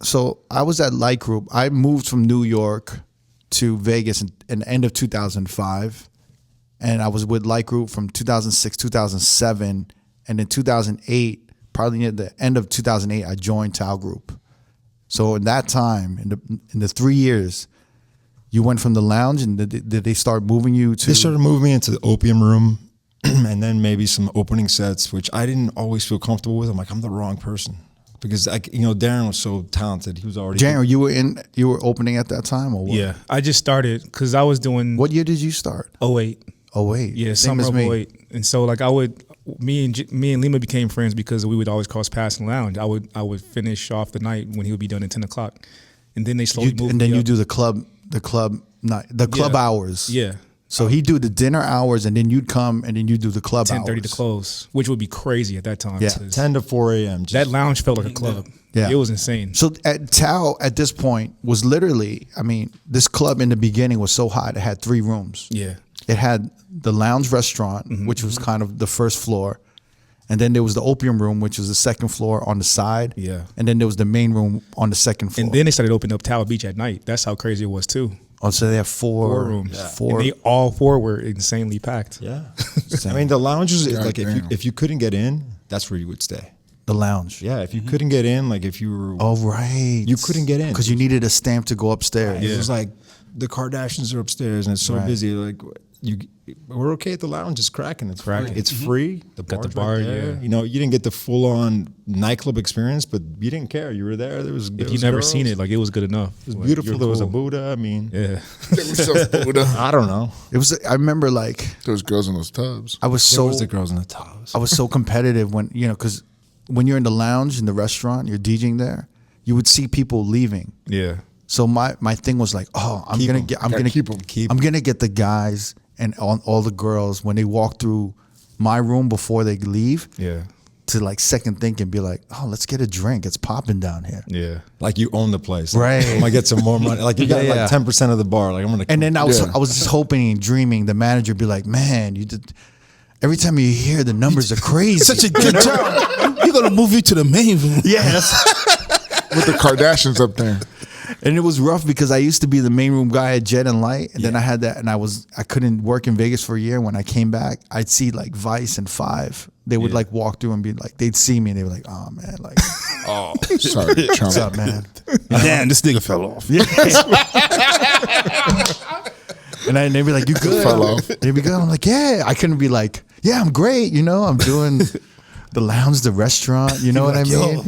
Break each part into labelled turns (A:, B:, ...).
A: So I was at Light Group. I moved from New York to Vegas in the end of 2005. And I was with Light Group from 2006, 2007. And in 2008, probably near the end of 2008, I joined Tao Group. So in that time, in the 3 years, you went from the lounge, and did they start moving you to?
B: They started moving me into the Opium Room, and then maybe some opening sets, which I didn't always feel comfortable with. I'm like, I'm the wrong person, because Darren was so talented. He was already.
A: Darren, you were opening at that time, or what?
C: Yeah, I just started because I was doing.
A: What year did you start?
C: 08.
A: 08.
C: Yeah, summer of 08. And so like me and Lima became friends because we would always cross paths in the lounge. I would finish off the night when he would be done at 10 o'clock, and then they slowly moved.
A: And then
C: me
A: you
C: up.
A: do the club hours.
C: Yeah.
A: So he'd do the dinner hours, and then you'd come, and then you do the club
C: 10:30
A: hours.
C: to close, which would be crazy at that time.
A: Yeah.
B: 10 to 4 a.m.
C: That lounge felt like a club.
A: Yeah.
C: It was insane.
A: So at Tao, at this point, was literally, this club in the beginning was so hot, it had 3 rooms.
C: Yeah.
A: It had the lounge restaurant, which was kind of the first floor. And then there was the Opium Room, which was the second floor on the side.
C: Yeah.
A: And then there was the main room on the second floor.
C: And then they started opening up Tower Beach at night. That's how crazy it was too.
A: Oh, so they have 4
C: rooms.
A: Yeah.
C: 4. And all 4 were insanely packed.
B: Yeah. The lounges, like if you couldn't get in, that's where you would stay.
A: The lounge.
B: Yeah, if you couldn't get in, like if you were.
A: Oh, right.
B: You couldn't get in.
A: Because you needed a stamp to go upstairs.
B: Right. It was like the Kardashians are upstairs and it's so busy. Like we're okay at the lounge. It's cracking. It's cracking. It's free. The
C: Got the
B: bar's
C: bar,
B: right there.
C: yeah.
B: You didn't get the full on nightclub experience, but you didn't care. You were there. There was.
C: If you never seen it, like it was good enough.
B: It was
C: like,
B: beautiful. There was a
C: cool.
B: Buddha.
C: Yeah.
D: There was some Buddha.
B: I don't know.
A: It was. I remember like
D: There was girls in those tubs.
A: I was
B: There
A: so
B: was the girls in the tubs.
A: I was so competitive when because when you're in the lounge in the restaurant, you're DJing there, you would see people leaving.
C: Yeah.
A: So my thing was like, I'm
D: Keep
A: gonna
D: 'em.
A: get
D: Gotta keep 'em.
A: I'm gonna get the guys and all the girls when they walk through my room before they leave.
C: Yeah.
A: To like second think and be like, oh, let's get a drink. It's popping down here.
C: Yeah.
B: Like you own the place.
A: Right.
B: I'm gonna get some more money. Like you got
A: Yeah.
B: like 10% of the bar. Like I'm gonna.
A: And then I was just hoping and dreaming the manager would be like, man, you did. Every time you hear the numbers are crazy.
E: Such a good job. You're gonna move you to the main room.
A: Yeah.
D: With the Kardashians up there.
A: And it was rough because I used to be the main room guy at Jet and Light, and then I had that, and I couldn't work in Vegas for a year. When I came back, I'd see like Vice and Five. They would like walk through and be like, they'd see me and they were like, oh man, like,
D: Oh, sorry,
A: what's up, man?
E: Damn, this nigga fell off.
A: Yeah. And they'd be like, you good?
D: Fell off.
A: They'd be good. I'm like, yeah. I couldn't be like, yeah, I'm great. I'm doing the lounge, the restaurant. You know what I mean?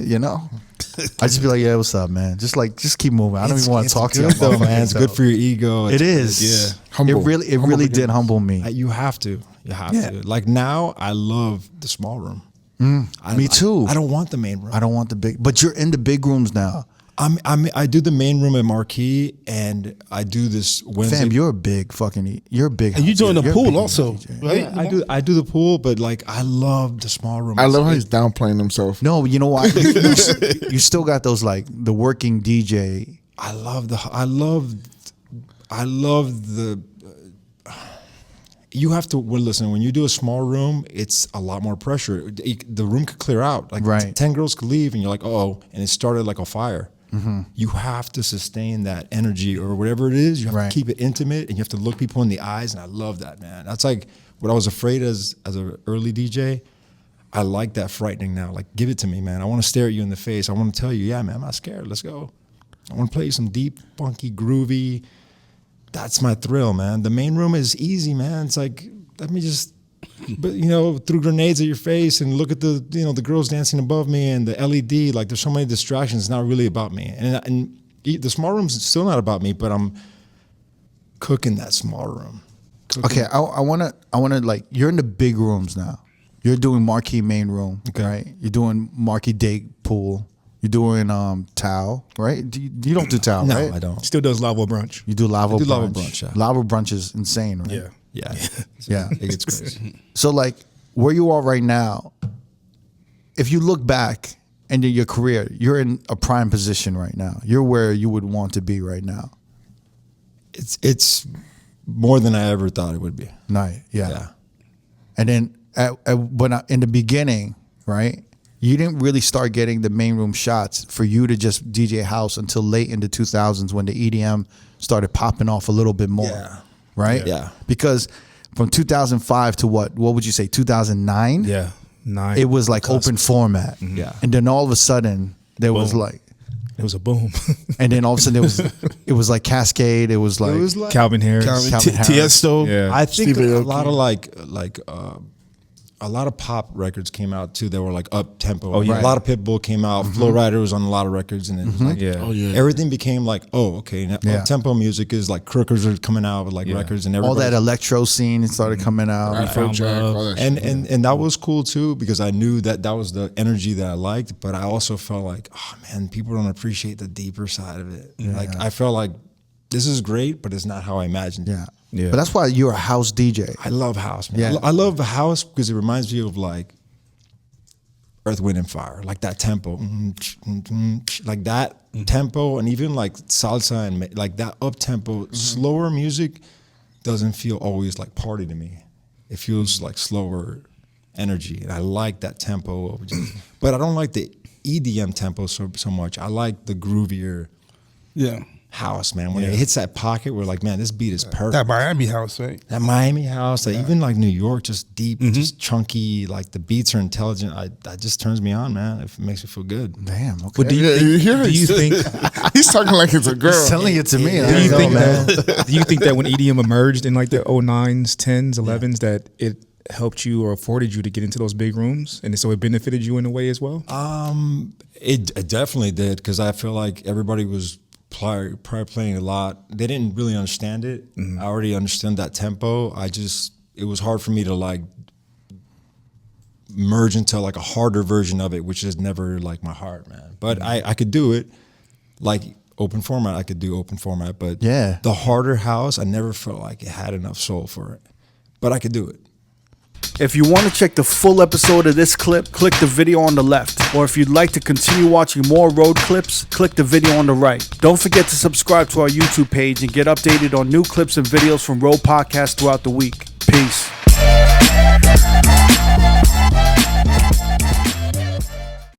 A: I just be like, yeah, what's up, man? Just keep moving. I don't even want to talk to you.
B: Good though, man. It's good for your ego.
A: It is.
B: Yeah.
D: Humble.
A: It really did humble me.
B: You have to. You have
A: Yeah.
B: to. Like now, I love the small room.
A: Me too.
B: I don't want the main room.
A: I don't want the big, but you're in the big rooms now.
B: I do the main room at Marquee, and I do this Wednesday.
A: Fam, you're a big fucking. You're a big.
E: And you doing the
A: you're a
E: pool
A: big
E: also,
A: DJ.
E: right?
B: Yeah, I do the pool, but like I love the small room.
D: I love how he's downplaying himself.
A: No, you know why? You still got those like the working DJ.
B: I love the. You have to listen. When you do a small room, it's a lot more pressure. The room could clear out. Like
A: Right.
B: 10 girls could leave, and you're like, oh, and it started like a fire. You have to sustain that energy or whatever it is. You have
A: Right.
B: to keep it intimate, and you have to look people in the eyes. And I love that, man. That's like what I was afraid as an early DJ. I like that frightening now. Like, give it to me, man. I want to stare at you in the face. I want to tell you, yeah, man, I'm not scared. Let's go. I want to play you some deep, funky, groovy. That's my thrill, man. The main room is easy, man. It's like, let me just, throw grenades at your face and look at the girls dancing above me and the LED. Like, there's so many distractions. It's not really about me. And the small room's still not about me, but I'm cooking that small room.
A: Okay, I wanna like you're in the big rooms now. You're doing Marquee main room, right? You're doing Marquee Day pool. You're doing Tao, right? You don't do Tao,
B: No,
A: right?
B: I don't.
C: Still does Lavo Brunch.
A: You do Lavo
B: I do
A: Brunch.
B: Lavo Brunch, yeah.
A: Lavo Brunch is insane, right?
C: Yeah.
B: Yeah.
A: Yeah.
B: It gets crazy.
A: So like where you are right now, if you look back into your career, you're in a prime position right now. You're where you would want to be right now.
B: It's more than I ever thought it would be.
A: Nice. Yeah.
B: Yeah.
A: And then in the beginning, right? you didn't really start getting the main room shots for you to just DJ house until late in the 2000s when the EDM started popping off a little bit more.
B: Yeah.
A: Right?
B: Yeah.
A: Because from 2005 to what would you say, 2009?
C: Yeah. 9.
A: It was like open format.
B: Yeah.
A: And then all of a sudden there was like,
C: It was a boom.
A: and then all of a sudden it was like Cascade. It was like,
C: Calvin Harris.
A: Calvin Harris.
E: Tiesto.
C: Yeah.
B: I think
D: Stevie
B: a
D: Aoki.
B: lot of a lot of pop records came out too that were like up tempo.
C: Oh, yeah.
B: A lot of Pitbull came out. Flow Rider was on a lot of records, and it was like
C: Yeah.
E: Oh yeah.
B: everything became like, oh, okay, now
A: Yeah.
B: tempo music is like Crookers are coming out with like records and
A: all
B: everybody.
A: that electro scene started coming out.
D: Afrojack, all that shit.
B: And that was cool too because I knew that was the energy that I liked, but I also felt like, oh man, people don't appreciate the deeper side of it. Like I felt like this is great, but it's not how I imagined it.
A: Yeah.
C: Yeah.
A: But that's why you're a house DJ.
B: I love house, man.
A: Yeah.
B: I love house because it reminds me of like Earth, Wind, and Fire, like that tempo, like that tempo, and even like salsa and like that up tempo, slower music doesn't feel always like party to me. It feels like slower energy, and I like that tempo. Of but I don't like the EDM tempo so much. I like the groovier
E: Yeah.
B: house, man. When it hits that pocket, we're like, man, this beat is perfect.
E: That Miami house, right?
B: That Miami house, like even like New York, just deep, just chunky. Like the beats are intelligent. That just turns me on, man. It makes me feel good.
A: Damn. Okay.
C: But do you
D: Yeah,
C: think,
D: you hear
C: do you
D: it.
C: think
D: He's talking like it's a girl.
A: He's telling it to me.
C: do you think that do you think that when EDM emerged in like the 09s, 10s, 11s that it helped you or afforded you to get into those big rooms and so it benefited you in a way as well?
B: It definitely did because I feel like everybody was probably playing a lot. They didn't really understand it. I already understood that tempo. It was hard for me to like merge into like a harder version of it, which is never like my heart, man. But I could do it. Like open format, I could do open format. But
A: Yeah.
B: the harder house, I never felt like it had enough soul for it. But I could do it.
F: If you want to check the full episode of this clip, click the video on the left. Or if you'd like to continue watching more road clips, click the video on the right. Don't forget to subscribe to our YouTube page and get updated on new clips and videos from R.O.A.D Podcast throughout the week. Peace.